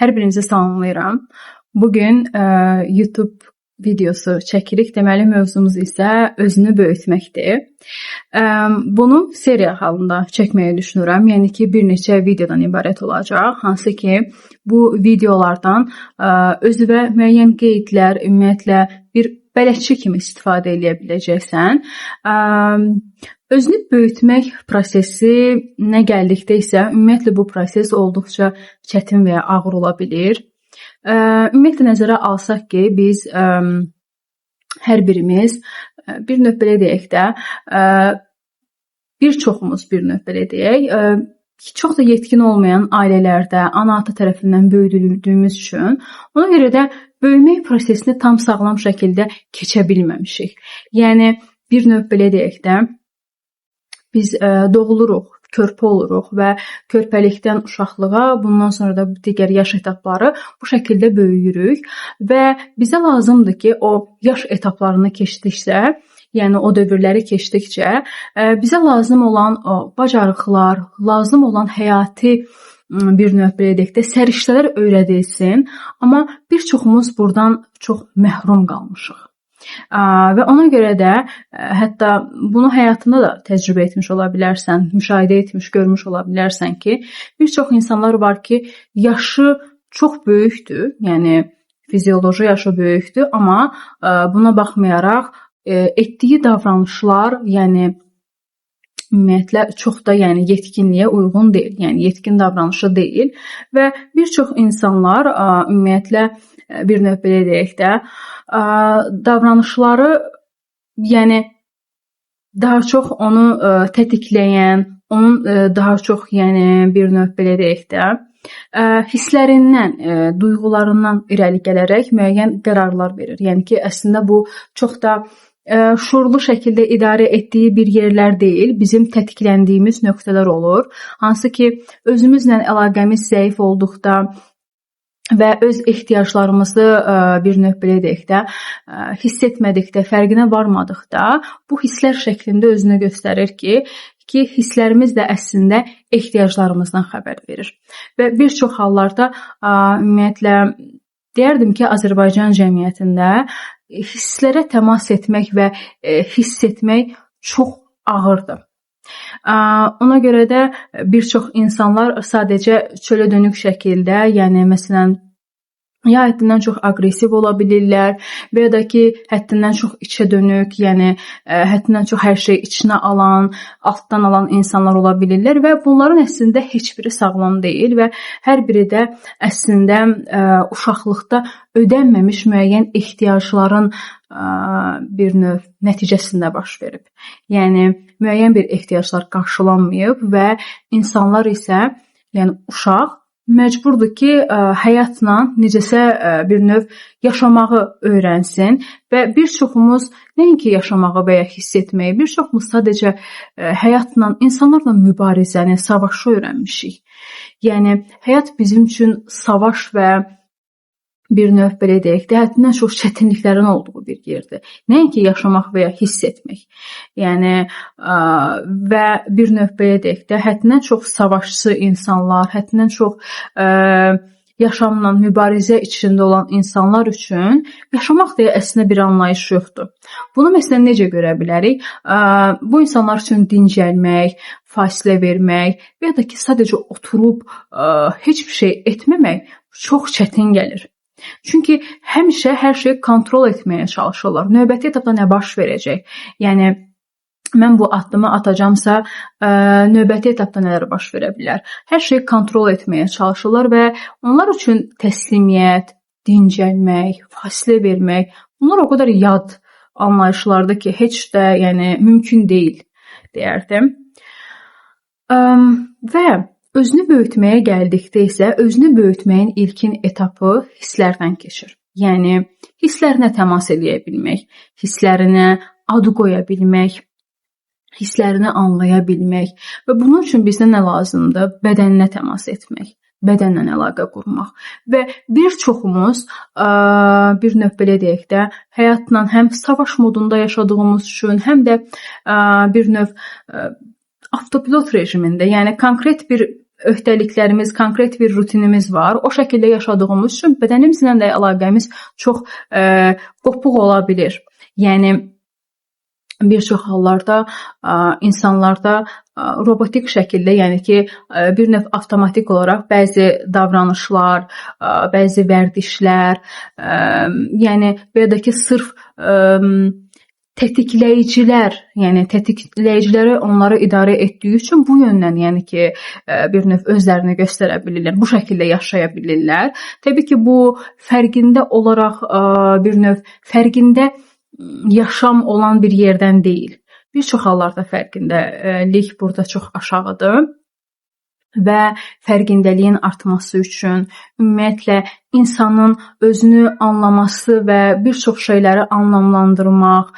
Hər birinizi salamlayıram. Bugün YouTube videosu çəkirik. Deməli, mövzumuz isə özünü böyütməkdir. Bunu seriya halında çəkməyi düşünürəm. Yəni ki, bir neçə videodan ibarət olacaq. Hansı ki, bu videolardan özünə müəyyən qeydlər, ümumiyyətlə bir bələdçi kimi istifadə edə biləcəksən. Özünü böyütmək prosesi nə gəldikdə isə, ümumiyyətlə bu proses olduqca çətin və ya ağır ola bilir. Ümumiyyətlə nəzərə alsaq ki, biz hər birimiz bir növ belə deyək də, bir çoxumuz bir növ belə deyək, çox da yetkin olmayan ailələrdə ana-ata tərəfindən böyüdüldüyümüz üçün, ona görə də böyümək prosesini tam sağlam şəkildə keçə bilməmişik. Yəni, bir növ belə deyək də, biz doğuluruq, körpə oluruq və körpəlikdən uşaqlığa, bundan sonra da digər yaş etapları bu şəkildə böyüyürük və bizə lazımdır ki, o yaş etaplarını keçdikcə, yəni o dövrləri keçdikcə bizə lazım olan o bacarıqlar, lazım olan həyati bir növ belə deyək də, səriştələr öyrədilsin, amma bir çoxumuz buradan çox məhrum qalmışıq. Və ona görə də hətta bunu həyatında da təcrübə etmiş ola bilərsən, müşahidə etmiş, görmüş ola bilərsən ki, bir çox insanlar var ki, yaşı çox böyükdür, yəni fizioloji yaşı böyükdür, amma buna baxmayaraq etdiyi davranışlar, yəni ümumiyyətlə çox da yetkinliyə uyğun deyil, yəni yetkin davranışı deyil və bir çox insanlar ümumiyyətlə bir növ belə deyək də, davranışları daha çox onu tetikləyən, onun daha çox bir növ belə deyək də, hisslərindən, duyğularından irəli gələrək müəyyən qərarlar verir. Yəni ki, əslində bu çox da şuurlu şəkildə idarə etdiyi bir yerlər deyil, bizim tətikləndiyimiz nöqtələr olur. Hansı ki, özümüzlə əlaqəmiz zəif olduqda və öz ehtiyaclarımızı bir növ belə deyək də, hiss etmədikdə, fərqinə varmadıqda bu hisslər şəklində özünü göstərir ki, hisslərimiz də əslində ehtiyaclarımızdan xəbər verir. Və bir çox hallarda ümumiyyətlə deyərdim ki, Azərbaycan cəmiyyətində hisslərə təmas etmək və hiss etmək çox ağırdır. Ona görə də bir çox insanlar sadəcə çölə dönük şəkildə, yəni məsələn, ya həddindən çox aqressiv ola bilirlər və ya da ki, həddindən çox içə dönük, yəni həddindən çox hər şey içinə alan, altdan alan insanlar ola bilirlər və bunların əslində heç biri sağlam deyil və hər biri də əslində uşaqlıqda ödənməmiş müəyyən ehtiyacların bir növ nəticəsində baş verib. Yəni, müəyyən bir ehtiyaclar qarşılanmayıb və insanlar isə, yəni uşaq məcburdur ki, həyatla necəsə bir növ yaşamağı öyrənsin və bir çoxumuz nəinki yaşamağı və ya hiss etməyi, bir çoxumuz sadəcə həyatla, insanlarla mübarizəni, savaşı öyrənmişik. Yəni, həyat bizim üçün savaş və bir növ belə deyək də, həddindən çox çətinliklərin olduğu bir yerdir. Nəinki yaşamaq və ya hiss etmək. Yəni, və bir növ belə deyək də, həddindən çox savaşçı insanlar, həddindən çox yaşamla mübarizə içində olan insanlar üçün yaşamaq deyə əslində bir anlayış yoxdur. Bunu məsələn necə görə bilərik? Bu insanlar üçün dincəlmək, fasilə vermək və ya da ki, sadəcə oturub heç bir şey etməmək çox çətin gəlir. Çünki həmişə hər şeyi kontrol etməyə çalışırlar. Növbəti etapda nə baş verəcək? Yəni, mən bu addımı atacamsa, növbəti etapda nələr baş verə bilər? Hər şeyi kontrol etməyə çalışırlar və onlar üçün təslimiyyət, dincəlmək, fasilə vermək, bunlar o qədər yad anlayışlardır ki, heç də mümkün deyil, deyərdim. Və özünü böyütməyə gəldikdə isə, özünü böyütməyin ilkin etapı hisslərdən keçir. Yəni, hisslərinə təmas edə bilmək, hisslərinə ad qoya bilmək, hisslərini anlaya bilmək və bunun üçün bizə nə lazımdır? Bədəninə təmas etmək, bədənlə əlaqə qurmaq və bir çoxumuz bir növ belə deyək də, həyatla həm savaş modunda yaşadığımız üçün, həm də bir növ avtopilot rejimində, yəni konkret bir öhdəliklərimiz, konkret bir rutinimiz var. O şəkildə yaşadığımız üçün bədənimizlə də əlaqəmiz çox qopuq ola bilir. Yəni bir çox hallarda insanlarda robotik şəkildə, yəni ki, bir növ avtomatik olaraq bəzi davranışlar, bəzi vərdişlər, yəni və ya da ki, sırf tetikləyicilər, yəni tetikləyiciləri onları idarə etdiyi üçün bu yöndən, yəni ki, bir növ özlərini göstərə bilirlər, bu şəkildə yaşaya bilirlər. Təbii ki, bu fərqində olaraq bir növ fərqində yaşam olan bir yerdən deyil. Bir çox hallarda fərqindəlik burada çox aşağıdır və fərqindəliyin artması üçün ümumiyyətlə insanın özünü anlaması və bir çox şeyləri anlamlandırmaq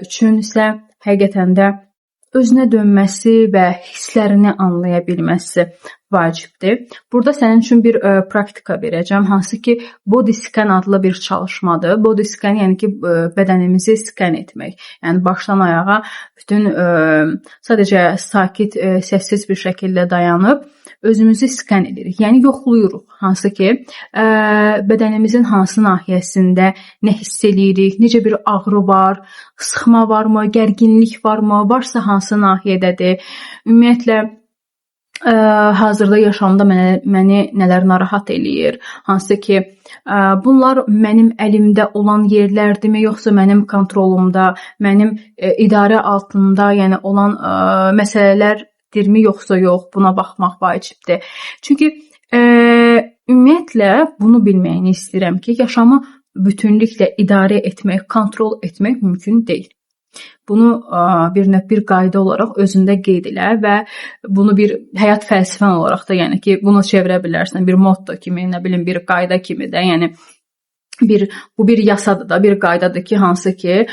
üçün isə həqiqətən də özünə dönməsi və hisslərini anlaya bilməsi vacibdir. Burada sənin üçün bir praktika verəcəm, hansı ki, body scan adlı bir çalışmadır. Body scan, yəni ki, bədənimizi scan etmək. Yəni başdan ayağa bütün sadəcə sakit, səssiz bir şəkildə dayanıb özümüzü scan edirik. Yəni yoxluyuruq, hansı ki, bədənimizin hansı nahiyəsində nə hiss eləyirik, necə bir ağrı var, sıxma varmı, gərginlik varmı, varsa hansı nahiyədədir. Ümumiyyətlə hazırda yaşamda məni nələr narahat eləyir, hansı ki, bunlar mənim əlimdə olan yerlərdirmi, yoxsa mənim kontrolumda, mənim idarə altında, yəni olan məsələlərdirmi, yoxsa yox, buna baxmaq vacibdir. Çünki ümumiyyətlə bunu bilməyini istəyirəm ki, yaşamı bütünlüklə idarə etmək, kontrol etmək mümkün deyil. Bunu bir qayda olaraq özündə qeyd elə və bunu bir həyat fəlsəfən olaraq da, yəni ki, bunu çevirə bilərsən bir motto kimi, nə bilim, bir qayda kimi də, yəni bu bir yasadır da, bir qaydadır ki, hansı ki,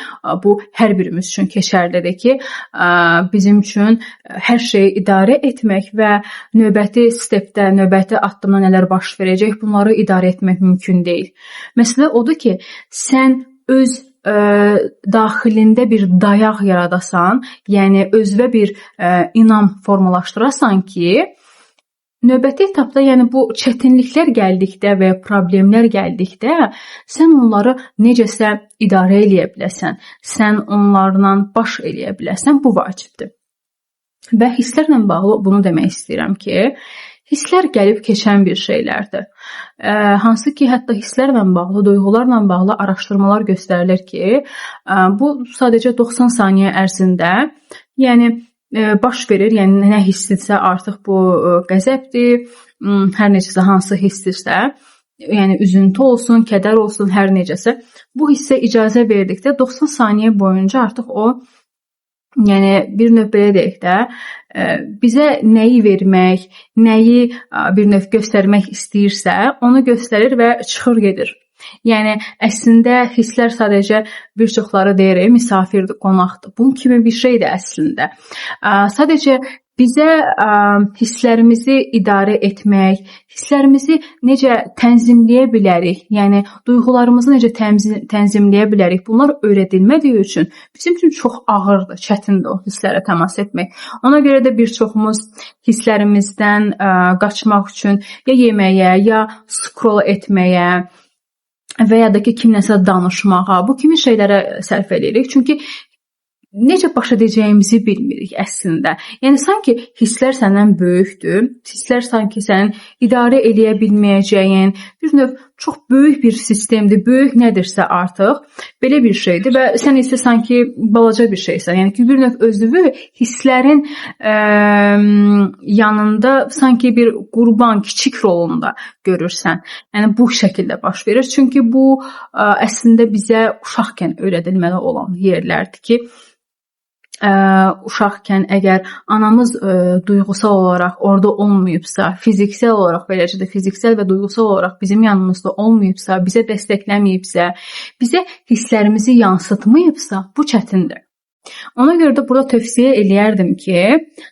bu hər birimiz üçün keçərlidir ki, bizim üçün hər şeyi idarə etmək və növbəti stepdə, növbəti addımda nələr baş verəcək, bunları idarə etmək mümkün deyil. Məsələ odur ki, sən öz daxilində bir dayaq yaradasan, yəni özünə bir inam formalaşdırasan ki, növbəti etapda, yəni bu çətinliklər gəldikdə və ya problemlər gəldikdə, sən onları necəsə idarə eləyə biləsən, sən onlarla baş eləyə biləsən, bu vacibdir. Və hisslərlə bağlı bunu demək istəyirəm ki, hisslər gəlib keçən bir şeylərdir. Hansı ki, hətta hisslərlə bağlı, duyğularla bağlı araşdırmalar göstərilir ki, bu sadəcə 90 saniyə ərzində, yəni baş verir, yəni nə hissdirsə artıq bu qəzəbdir, hər necəsə hansı hissdirsə, yəni üzüntü olsun, kədər olsun, hər necəsə, bu hissə icazə verdikdə 90 saniyə boyunca artıq o, yəni bir növ belə deyək də, bizə nəyi vermək, nəyi bir növ göstərmək istəyirsə, onu göstərir və çıxır gedir. Yəni əslində hisslər sadəcə bir çoxları deyir, misafirdir, qonaqdır. Bunun kimi bir şeydir əslində. Sadəcə bizə hisslərimizi idarə etmək, hisslərimizi necə tənzimləyə bilərik, yəni duyğularımızı necə tənzimləyə bilərik, bunlar öyrədilmədiyi üçün bizim üçün çox ağırdır, çətindir o hisslərə təmas etmək. Ona görə də bir çoxumuz hisslərimizdən qaçmaq üçün ya yeməyə, ya scroll etməyə və ya da ki, kimləsə danışmağa, bu kimi şeylərə sərf edirik. Çünki necə baş edəcəyimizi bilmirik əslində. Yəni, sanki hisslər səndən böyükdür, hisslər sanki sənin idarə eləyə bilməyəcəyin, bir növ çox böyük bir sistemdir, böyük nədirsə artıq, belə bir şeydir və sən isə sanki balaca bir şeysən. Yəni ki, bir növ özünü hisslərin yanında sanki bir qurban, kiçik rolunda görürsən. Yəni, bu şəkildə baş verir. Çünki bu əslində bizə uşaqkən öyrədilməli olan yerlərdir ki, uşaqkən əgər anamız duyğusal olaraq orada olmayıbsa, fiziksel olaraq, beləcə də fiziksel və duyğusal olaraq bizim yanımızda olmayıbsa, bizə dəstəkləməyibsə, bizə hisslərimizi yansıtmayıbsa, bu çətindir. Ona görə də burada tövsiyə eləyərdim ki,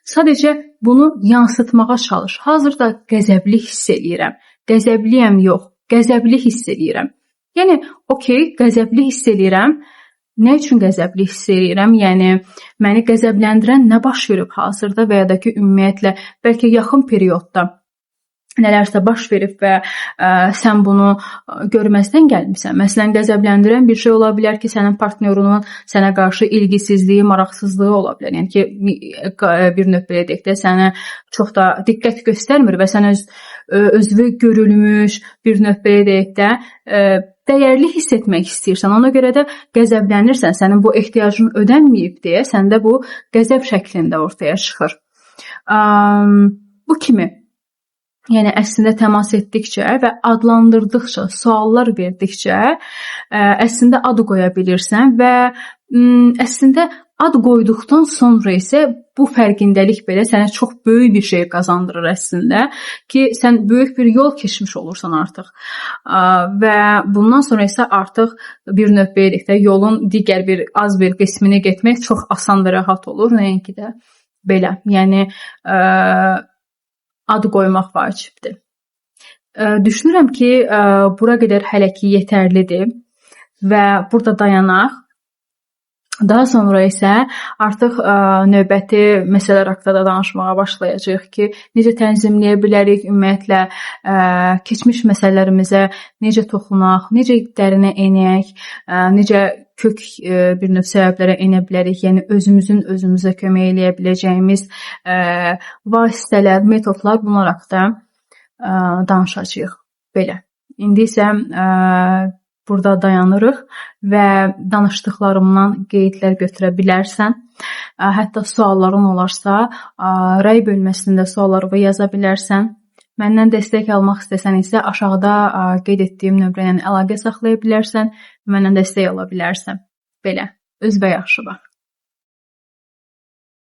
sadəcə bunu yansıtmağa çalış. Hazırda qəzəbli hiss eləyirəm. Qəzəbliyəm yox, qəzəbli hiss eləyirəm. Yəni, okey, qəzəbli hiss eləyirəm. Nə üçün qəzəbli hiss edirəm? Yəni məni qəzəbləndirən nə baş verib hazırda və ya da ki, ümumiyyətlə bəlkə yaxın periodda nələrsə baş verib və sən bunu görməzdən gəlmisən. Məsələn, qəzəbləndirən bir şey ola bilər ki, sənin partnyorunun sənə qarşı ilgisizliyi, maraqsızlığı ola bilər. Yəni ki, bir növ belə deyək də, sənə çox da diqqət göstərmir və sən özünü görülmüş, bir növ belə deyək də, dəyərli hiss etmək istəyirsən. Ona görə də qəzəblənirsən, sənin bu ehtiyacın ödənməyib deyə səndə bu qəzəb şəklində ortaya çıxır. Bu kimi yəni əslində təmas etdikcə və adlandırdıqca, suallar verdikcə əslində ad qoya bilirsən və əslində ad qoyduqdan sonra isə bu fərqindəlik belə sənə çox böyük bir şey qazandırır əslində ki, sən böyük bir yol keçmiş olursan artıq. Və bundan sonra isə artıq bir növ beləlik də yolun digər bir az bir qismini getmək çox asan və rahat olur, nəinki də belə. Yəni ad qoymaq vacibdir. Düşünürəm ki, bura qədər hələ ki yetərlidir və burada dayanaq. Daha sonra isə artıq növbəti məsələlər haqqında danışmağa başlayacağıq ki, necə tənzimləyə bilərik, ümumiyyətlə keçmiş məsələlərimizə necə toxunaq, necə dərinə enək, necə kök bir növ səbəblərə enə bilərik, yəni özümüzə kömək eləyə biləcəyimiz vasitələr, metodlar, bunlar haqqında danışacağıq. Belə. İndi isə burada dayanırıq və danışdıqlarımdan qeydlər götürə bilərsən. Hətta sualların olarsa, rəy bölməsində suallarını yaza bilərsən. Məndən dəstək almaq istəsən isə aşağıda qeyd etdiyim nömrə ilə əlaqə saxlaya bilərsən, məndən dəstək ala bilərsən. Belə, özünə yaxşı bax.